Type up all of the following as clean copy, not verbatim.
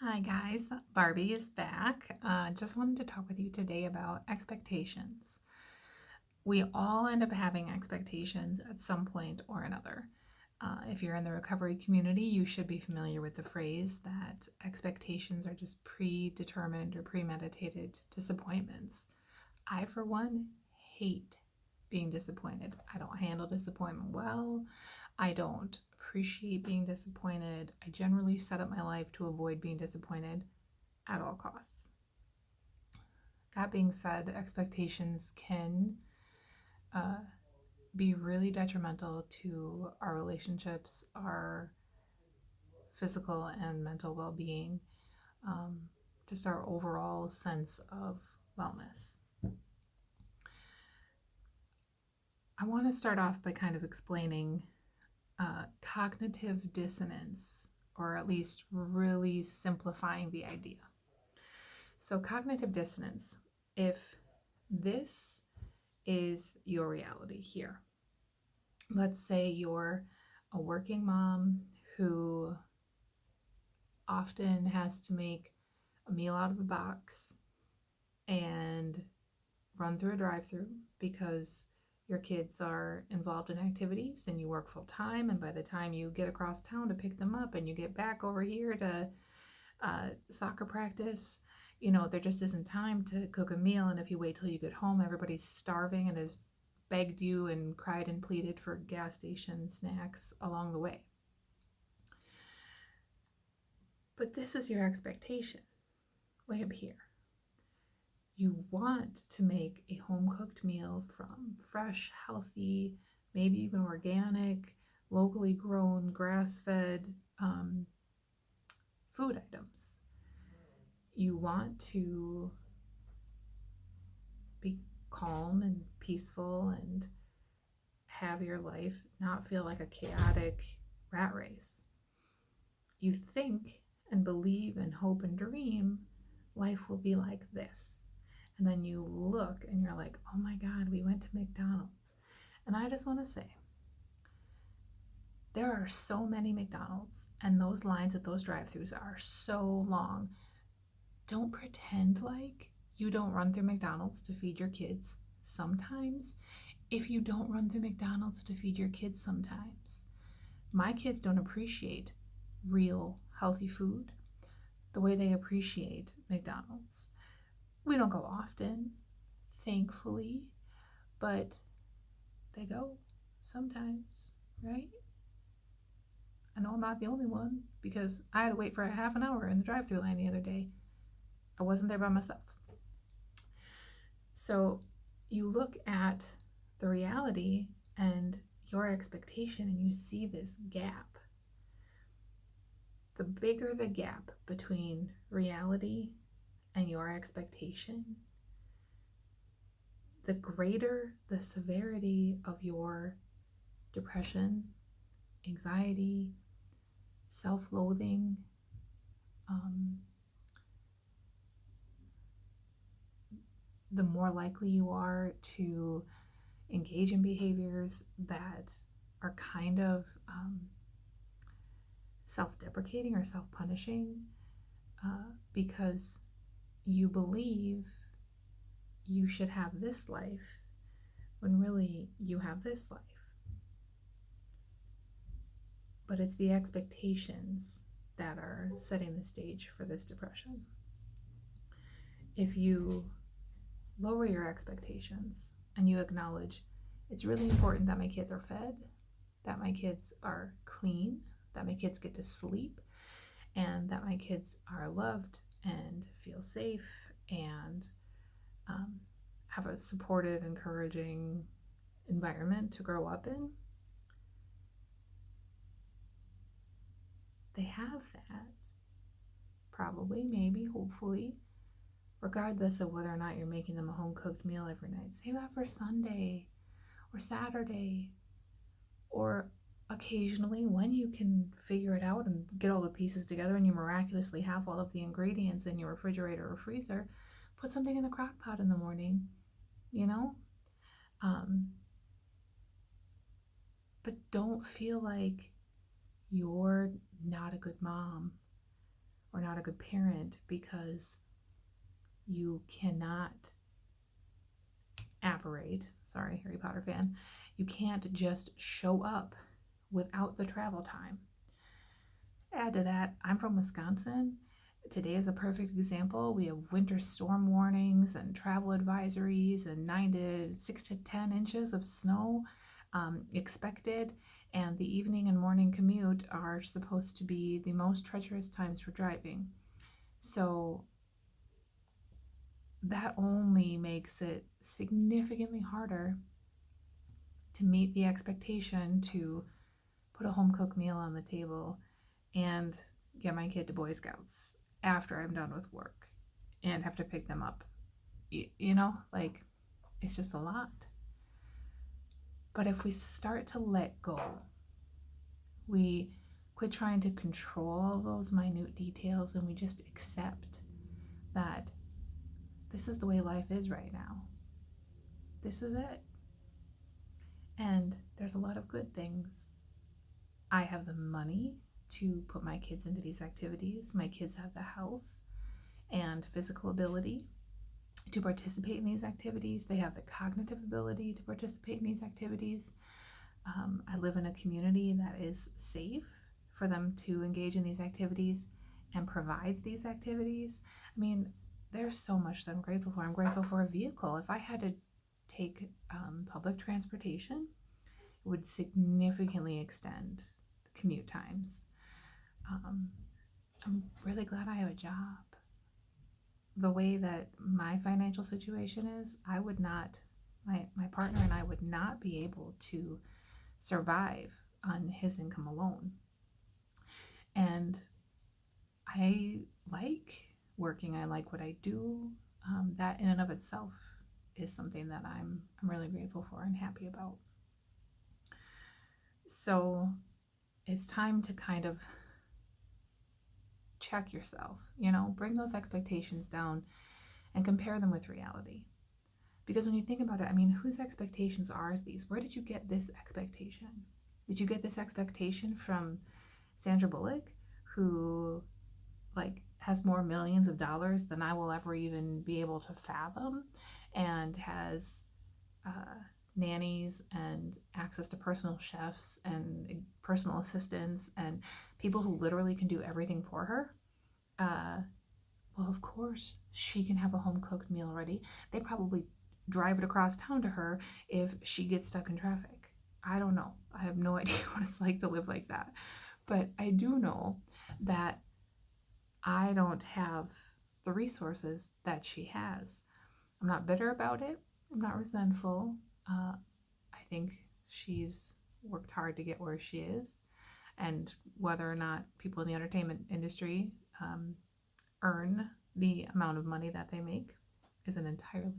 Hi guys, Barbie is back. Just wanted to talk with you today about expectations. We all end up having expectations at some point or another. If you're in the recovery community, you should be familiar with the phrase that expectations are just predetermined or premeditated disappointments. I, for one, hate being disappointed. I don't handle disappointment well. I don't appreciate being disappointed. I generally set up my life to avoid being disappointed at all costs. That being said, expectations can be really detrimental to our relationships, our physical and mental well being, just our overall sense of wellness. I want to start off by kind of explaining cognitive dissonance, or at least really simplifying the idea. So, cognitive dissonance, if this is your reality here, let's say you're a working mom who often has to make a meal out of a box and run through a drive-through because your kids are involved in activities and you work full time, and by the time you get across town to pick them up and you get back over here to soccer practice, there just isn't time to cook a meal. And if you wait till you get home, everybody's starving and has begged you and cried and pleaded for gas station snacks along the way. But this is your expectation way up here. You want to make a home-cooked meal from fresh, healthy, maybe even organic, locally grown, grass-fed food items. You want to be calm and peaceful and have your life not feel like a chaotic rat race. You think and believe and hope and dream life will be like this. And then you look and you're like, oh my God, we went to McDonald's. And I just want to say, there are so many McDonald's, and those lines at those drive-thrus are so long. Don't pretend like you don't run through McDonald's to feed your kids sometimes. If you don't run through McDonald's to feed your kids sometimes, my kids don't appreciate real healthy food the way they appreciate McDonald's. We don't go often, thankfully, but they go sometimes, right? I know I'm not the only one, because I had to wait for a half an hour in the drive-thru line the other day. I wasn't there by myself. So you look at the reality and your expectation and you see this gap. The bigger the gap between reality and your expectation, the greater the severity of your depression, anxiety, self-loathing, the more likely you are to engage in behaviors that are kind of self-deprecating or self-punishing, because you believe you should have this life when really you have this life. But it's the expectations that are setting the stage for this depression. If you lower your expectations and you acknowledge it's really important that my kids are fed, that my kids are clean, that my kids get to sleep, and that my kids are loved and feel safe and have a supportive, encouraging environment to grow up in, they have that. Probably, maybe, hopefully, regardless of whether or not you're making them a home-cooked meal every night. Save that for Sunday or Saturday, or occasionally when you can figure it out and get all the pieces together and you miraculously have all of the ingredients in your refrigerator or freezer, put something in the crock pot in the morning, but don't feel like you're not a good mom or not a good parent because you cannot apparate. Sorry, Harry Potter fan. You can't just show up without the travel time. Add to that, I'm from Wisconsin. Today is a perfect example. We have winter storm warnings and travel advisories and 6 to 10 inches of snow expected. And the evening and morning commute are supposed to be the most treacherous times for driving. So that only makes it significantly harder to meet the expectation to put a home cooked meal on the table and get my kid to Boy Scouts after I'm done with work and have to pick them up. You know, like, it's just a lot. But if we start to let go, we quit trying to control all those minute details and we just accept that this is the way life is right now. This is it. And there's a lot of good things. I have the money to put my kids into these activities. My kids have the health and physical ability to participate in these activities. They have the cognitive ability to participate in these activities. I live in a community that is safe for them to engage in these activities and provides these activities. I mean, there's so much that I'm grateful for. I'm grateful for a vehicle. If I had to take public transportation, it would significantly extend the commute times. I'm really glad I have a job. The way that my financial situation is, I would not, my partner and I would not be able to survive on his income alone. And I like working. I like what I do. That in and of itself is something that I'm really grateful for and happy about. So it's time to kind of check yourself, bring those expectations down and compare them with reality. Because when you think about it, I mean, whose expectations are these? Where did you get this expectation? Did you get this expectation from Sandra Bullock, who has more millions of dollars than I will ever even be able to fathom, and has nannies and access to personal chefs and personal assistants and people who literally can do everything for her? Well, of course she can have a home cooked meal ready. They probably drive it across town to her if she gets stuck in traffic. I don't know. I have no idea what it's like to live like that. But I do know that I don't have the resources that she has. I'm not bitter about it. I'm not resentful. I think she's worked hard to get where she is. And whether or not people in the entertainment industry earn the amount of money that they make is an entirely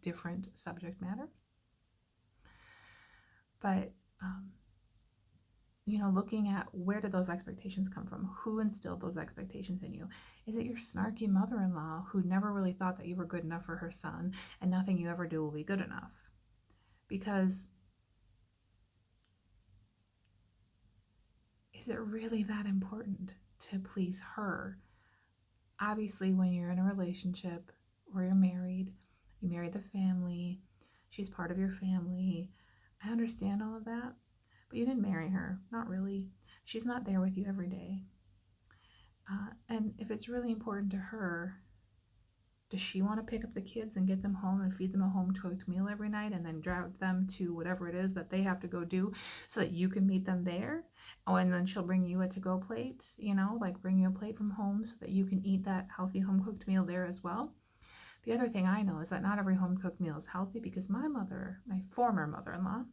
different subject matter. But, looking at where did those expectations come from? Who instilled those expectations in you? Is it your snarky mother-in-law who never really thought that you were good enough for her son and nothing you ever do will be good enough? Because is it really that important to please her? Obviously, when you're in a relationship or you're married, you marry the family, she's part of your family. I understand all of that, but you didn't marry her. Not really. She's not there with you every day. And if it's really important to her, does she want to pick up the kids and get them home and feed them a home-cooked meal every night and then drive them to whatever it is that they have to go do so that you can meet them there? Oh, and then she'll bring you a to-go plate, bring you a plate from home so that you can eat that healthy home-cooked meal there as well. The other thing I know is that not every home-cooked meal is healthy, because my former mother-in-law,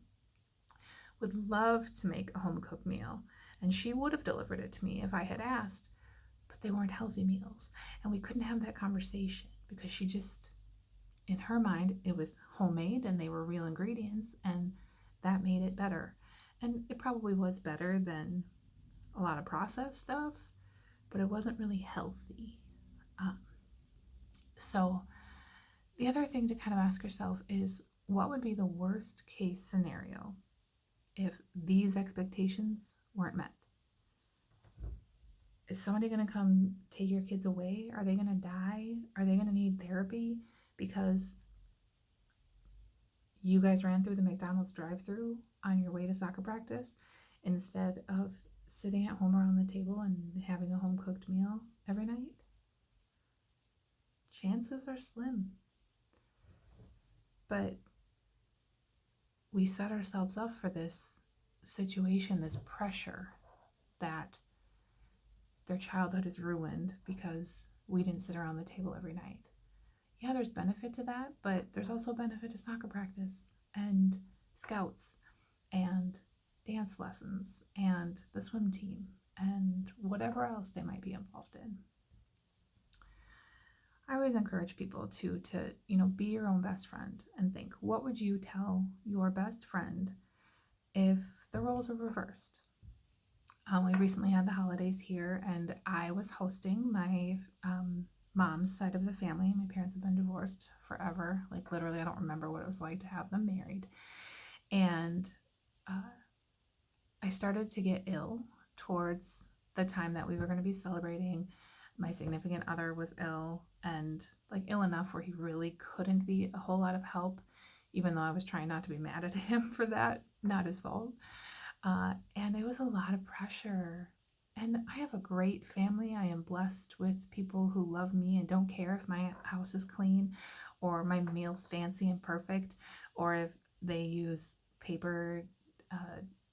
would love to make a home-cooked meal, and she would have delivered it to me if I had asked, but they weren't healthy meals, and we couldn't have that conversation because she just, in her mind, it was homemade and they were real ingredients, and that made it better. And it probably was better than a lot of processed stuff, but it wasn't really healthy. So the other thing to kind of ask yourself is, what would be the worst case scenario if these expectations weren't met? Is somebody going to come take your kids away? Are they going to die? Are they going to need therapy because you guys ran through the McDonald's drive-through on your way to soccer practice instead of sitting at home around the table and having a home-cooked meal every night? Chances are slim. But we set ourselves up for this situation, this pressure that their childhood is ruined because we didn't sit around the table every night. Yeah, there's benefit to that, but there's also benefit to soccer practice and scouts and dance lessons and the swim team and whatever else they might be involved in. I always encourage people to be your own best friend and think, what would you tell your best friend if the roles were reversed? We recently had the holidays here, and I was hosting my mom's side of the family. My parents have been divorced forever. Like, literally, I don't remember what it was like to have them married. And I started to get ill towards the time that we were going to be celebrating. My significant other was ill, and like ill enough where he really couldn't be a whole lot of help, even though I was trying not to be mad at him for that. Not his fault. And it was a lot of pressure. And I have a great family. I am blessed with people who love me and don't care if my house is clean or my meal's fancy and perfect, or if they use paper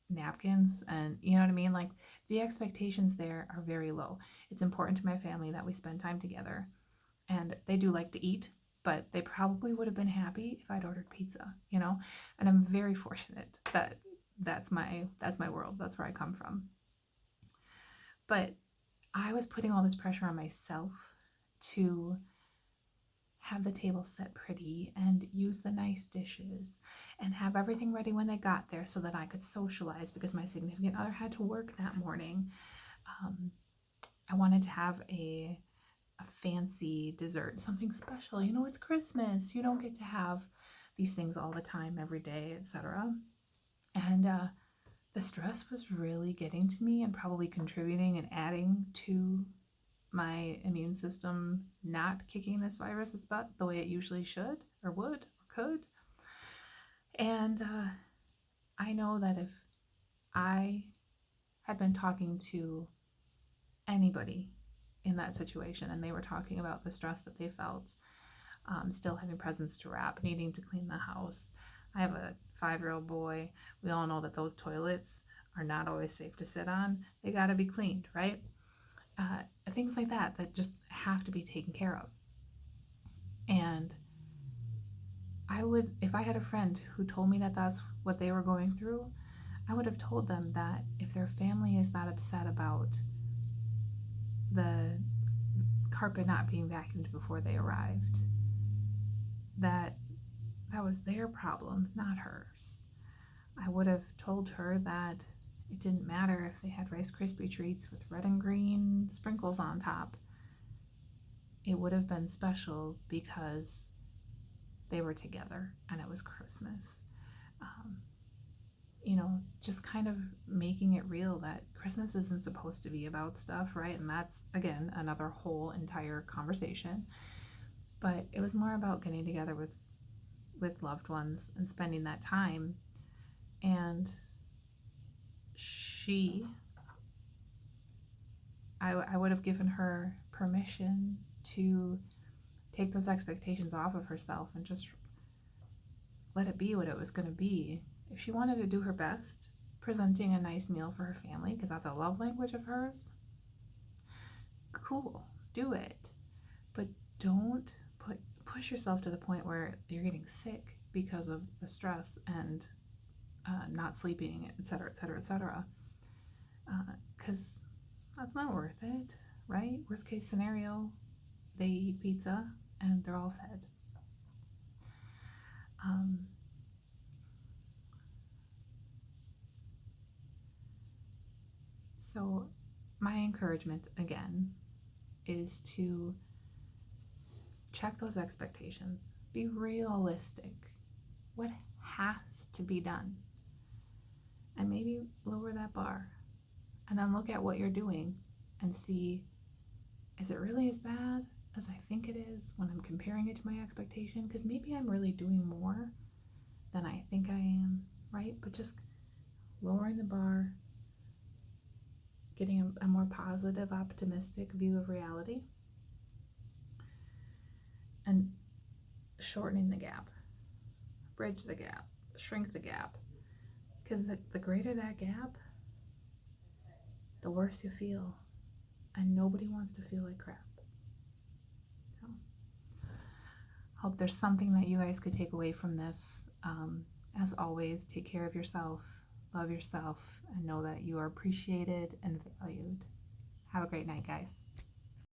napkins, and you know what I mean? Like, the expectations there are very low. It's important to my family that we spend time together. And they do like to eat, but they probably would have been happy if I'd ordered pizza, And I'm very fortunate that that's my world. That's where I come from. But I was putting all this pressure on myself to have the table set pretty and use the nice dishes and have everything ready when they got there so that I could socialize because my significant other had to work that morning. I wanted to have a fancy dessert, something special. It's Christmas. You don't get to have these things all the time, every day, etc. And the stress was really getting to me and probably contributing and adding to my immune system not kicking this virus's butt the way it usually should or would or could. And I know that if I had been talking to anybody in that situation and they were talking about the stress that they felt, still having presents to wrap, needing to clean the house. I have a 5-year-old boy. We all know that those toilets are not always safe to sit on. They got to be cleaned, right? Things like that just have to be taken care of. And I would, if I had a friend who told me that that's what they were going through, I would have told them that if their family is that upset about the carpet not being vacuumed before they arrived, that was their problem, not hers. I would have told her that it didn't matter if they had Rice Krispie treats with red and green sprinkles on top. It would have been special because they were together and it was Christmas. Just kind of making it real that Christmas isn't supposed to be about stuff, right? And that's, again, another whole entire conversation. But it was more about getting together with loved ones and spending that time. And I would have given her permission to take those expectations off of herself and just let it be what it was going to be. If she wanted to do her best presenting a nice meal for her family, because that's a love language of hers, cool, do it. But don't push yourself to the point where you're getting sick because of the stress and not sleeping, etc., etc., etc. Because that's not worth it, right? Worst case scenario, they eat pizza and they're all fed. So my encouragement, again, is to check those expectations. Be realistic. What has to be done? And maybe lower that bar. And then look at what you're doing and see, is it really as bad as I think it is when I'm comparing it to my expectation? Because maybe I'm really doing more than I think I am, right? But just lowering the bar, getting a more positive, optimistic view of reality, and shortening the gap, bridge the gap, shrink the gap. Because the greater that gap, the worse you feel. And nobody wants to feel like crap. So, hope there's something that you guys could take away from this. As always, take care of yourself, love yourself, and know that you are appreciated and valued. Have a great night, guys.